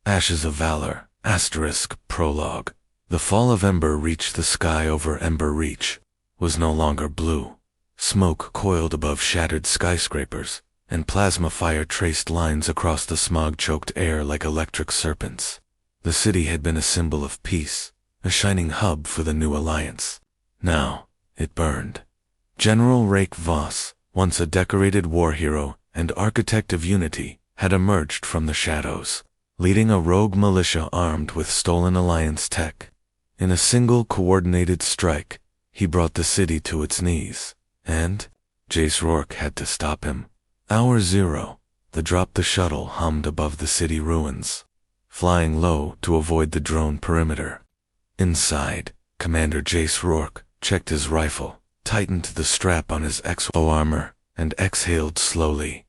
Ashes of Valor, prologue. The fall of Ember Reach. The sky over Ember Reach was no longer blue. Smoke coiled above shattered skyscrapers, and plasma fire traced lines across the smog-choked air like electric serpents. The city had been a symbol of peace, a shining hub for the new alliance. Now, it burned. General Raik Voss, once a decorated war hero and architect of unity, had emerged from the shadows, leading a rogue militia armed with stolen alliance tech. In a single coordinated strike, he brought the city to its knees, and Jace Rourke had to stop him. Hour 0, the shuttle hummed above the city ruins, flying low to avoid the drone perimeter. Inside, Commander Jace Rourke checked his rifle, tightened the strap on his exo armor, and exhaled slowly.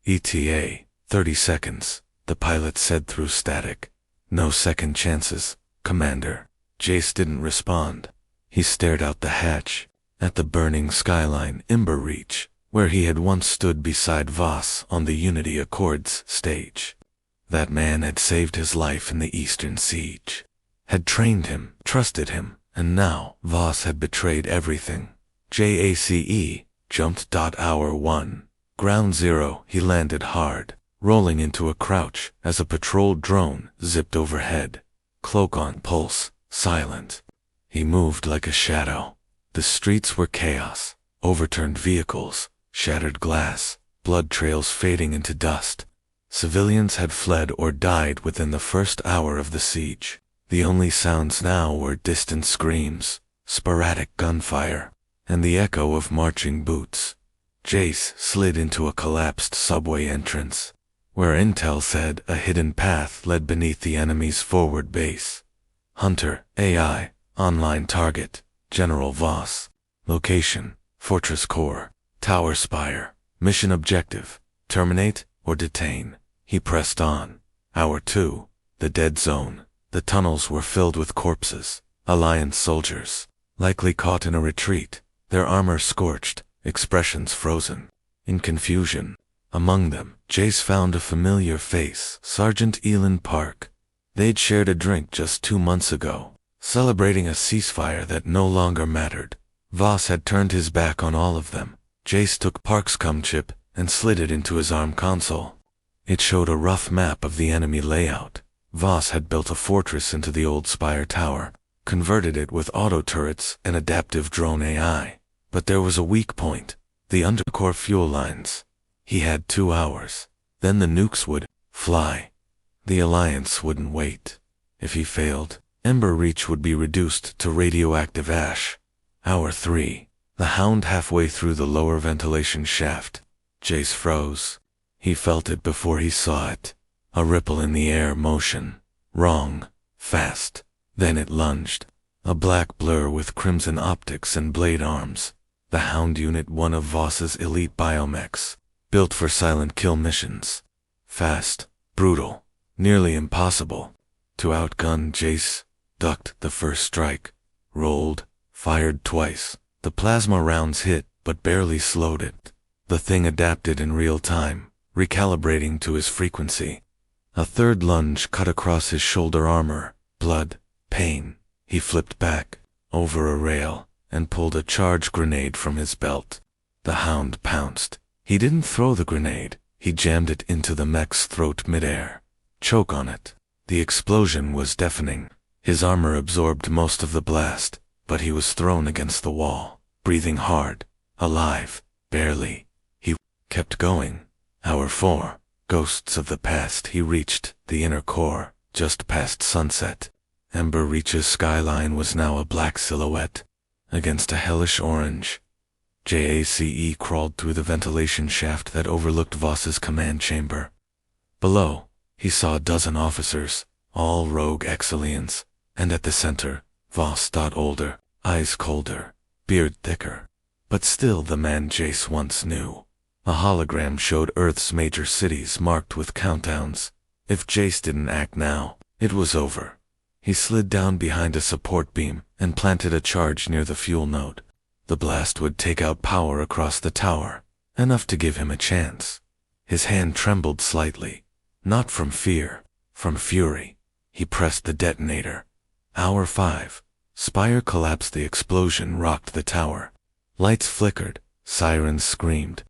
ETA, 30 seconds, the pilot said through static. No second chances, Commander. Jace didn't respond. He stared out the hatch, at the burning skyline Ember Reach, where he had once stood beside Voss on the Unity Accords stage. That man had saved his life in the Eastern Siege, had trained him, trusted him, and now Voss had betrayed everything. JACE, jumped. Hour 1. Ground 0, he landed hard, rolling into a crouch as a patrol drone zipped overhead. Cloak on, pulse, silent. He moved like a shadow. The streets were chaos, overturned vehicles, shattered glass, blood trails fading into dust. Civilians had fled or died within the first hour of the siege. The only sounds now were distant screams, sporadic gunfire, and the echo of marching boots. Jace slid into a collapsed subway entrance, where intel said a hidden path led beneath the enemy's forward base. Hunter, AI, online target, General Voss. Location, Fortress Core, Tower Spire. Mission objective, terminate or detain. He pressed on. Hour 2, the dead zone. The tunnels were filled with corpses, Alliance soldiers, likely caught in a retreat, their armor scorched, expressions frozen. In confusion, among them, Jace found a familiar face, Sergeant Elin Park. They'd shared a drink just 2 months ago, celebrating a ceasefire that no longer mattered. Voss had turned his back on all of them. Jace took Park's cum chip and slid it into his ARM console. It showed a rough map of the enemy layout. Voss had built a fortress into the old Spire Tower, converted it with auto turrets and adaptive drone AI. But there was a weak point, the undercore fuel lines. He had 2 hours. Then the nukes would fly. The Alliance wouldn't wait. If he failed, Ember Reach would be reduced to radioactive ash. Hour 3. The Hound halfway through the lower ventilation shaft. Jace froze. He felt it before he saw it. A ripple in the air motion. Wrong. Fast. Then it lunged. A black blur with crimson optics and blade arms. The Hound unit, one of Voss's elite biomechs, built for silent kill missions. Fast. Brutal. Nearly impossible. To outgun Jace, ducked the first strike. Rolled. Fired twice. The plasma rounds hit, but barely slowed it. The thing adapted in real time, recalibrating to his frequency. A third lunge cut across his shoulder armor. Blood. Pain. He flipped back, over a rail, and pulled a charge grenade from his belt. The Hound pounced. He didn't throw the grenade. He jammed it into the mech's throat midair. Choke on it. The explosion was deafening. His armor absorbed most of the blast, but he was thrown against the wall, breathing hard, alive, barely. He kept going. Hour 4. Ghosts of the past. He reached the inner core, just past sunset. Ember Reach's skyline was now a black silhouette, against a hellish orange. JACE crawled through the ventilation shaft that overlooked Voss's command chamber. Below, he saw a dozen officers, all rogue ex-aliens, and at the center, Voss. Older, eyes colder, beard thicker. But still the man Jace once knew. A hologram showed Earth's major cities marked with countdowns. If Jace didn't act now, it was over. He slid down behind a support beam and planted a charge near the fuel node. The blast would take out power across the tower, enough to give him a chance. His hand trembled slightly, not from fear, From fury, he pressed the detonator. Hour 5. Spire collapsed. The explosion rocked the tower. Lights flickered, sirens screamed,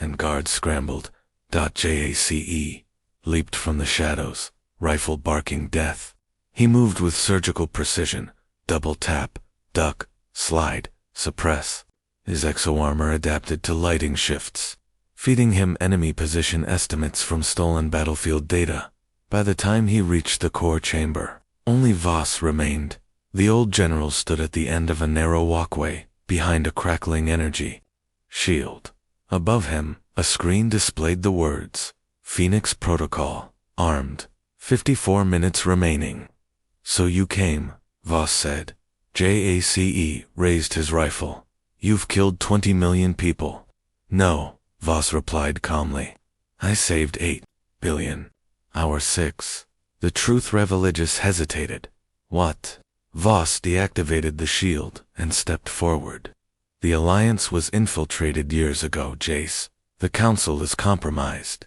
and guards scrambled. Jace leaped from the shadows, rifle barking death. He moved with surgical precision, double tap, duck, slide, suppress. His exo-armor adapted to lighting shifts, feeding him enemy position estimates from stolen battlefield data. By the time he reached the core chamber, only Voss remained. The old general stood at the end of a narrow walkway, behind a crackling energy shield. Above him, a screen displayed the words, Phoenix Protocol, armed, 54 minutes remaining. So you came, Voss said. Jace raised his rifle. You've killed 20 million people. No, Voss replied calmly. I saved 8 billion. Hour 6. The truth religious hesitated. What? Voss deactivated the shield and stepped forward. The Alliance was infiltrated years ago, Jace. The Council is compromised.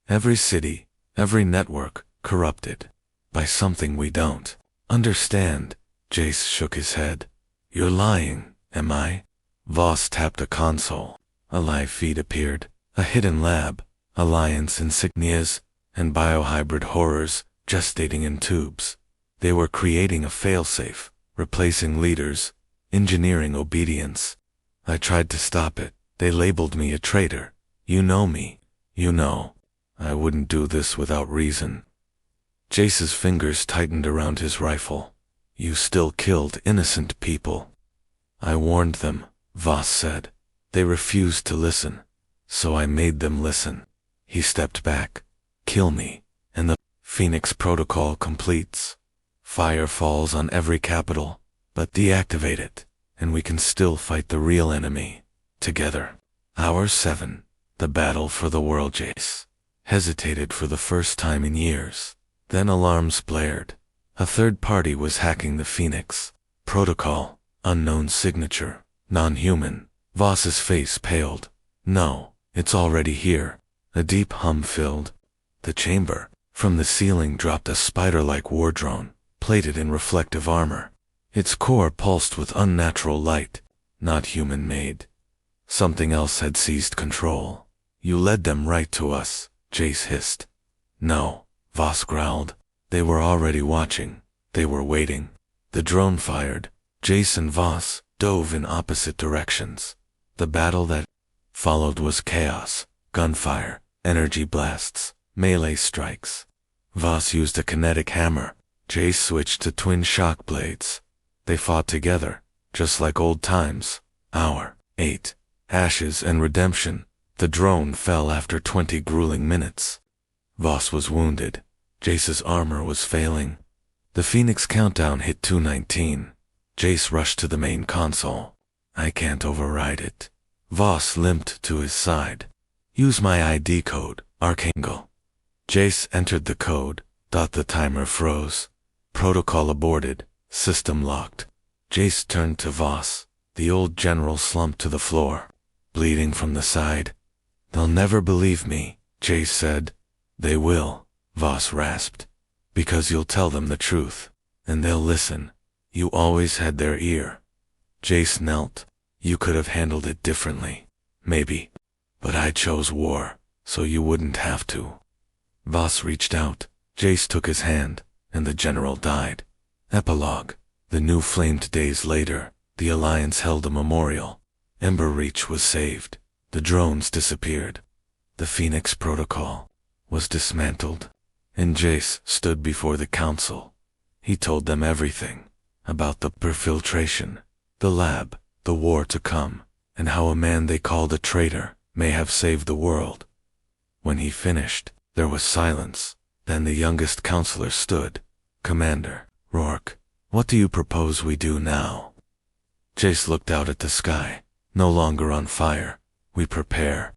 Every city, every network, corrupted. By something we don't understand. Jace shook his head. You're lying, am I? Voss tapped a console. A live feed appeared. A hidden lab, Alliance insignias, and biohybrid horrors gestating in tubes. They were creating a failsafe, replacing leaders, engineering obedience. I tried to stop it. They labeled me a traitor. You know me. You know. I wouldn't do this without reason. Jace's fingers tightened around his rifle. You still killed innocent people. I warned them, Voss said. They refused to listen. So I made them listen. He stepped back. Kill me, and the Phoenix Protocol completes. Fire falls on every capital, but deactivate it, and we can still fight the real enemy, together. Hour 7. The battle for the world. Jace hesitated for the first time in years. Then alarms blared. A third party was hacking the Phoenix Protocol. Unknown signature. Non-human. Voss's face paled. No, it's already here. A deep hum filled the chamber. From the ceiling dropped a spider-like war drone, plated in reflective armor. Its core pulsed with unnatural light, not human-made. Something else had seized control. You led them right to us, Jace hissed. No, Voss growled. They were already watching. They were waiting. The drone fired. Jace and Voss dove in opposite directions. The battle that followed was chaos, gunfire, energy blasts, melee strikes. Voss used a kinetic hammer. Jace switched to twin shock blades. They fought together, just like old times. Hour 8. Ashes and redemption. The drone fell after 20 grueling minutes. Voss was wounded. Jace's armor was failing. The Phoenix countdown hit 2:19. Jace rushed to the main console. I can't override it. Voss limped to his side. Use my ID code, Archangel. Jace entered the code. The timer froze. Protocol aborted. System locked. Jace turned to Voss. The old general slumped to the floor, bleeding from the side. They'll never believe me, Jace said. They will, Voss rasped. Because you'll tell them the truth, and they'll listen. You always had their ear. Jace knelt. You could have handled it differently. Maybe. But I chose war, so you wouldn't have to. Voss reached out. Jace took his hand, and the general died. Epilogue. The new flamed days later, the Alliance held a memorial. Ember Reach was saved. The drones disappeared. The Phoenix Protocol was dismantled. And Jace stood before the Council. He told them everything. About the perfiltration, the lab, the war to come, and how a man they called a traitor may have saved the world. When he finished, there was silence. Then the youngest counselor stood. Commander Rourke, what do you propose we do now? Jace looked out at the sky. No longer on fire. We prepare.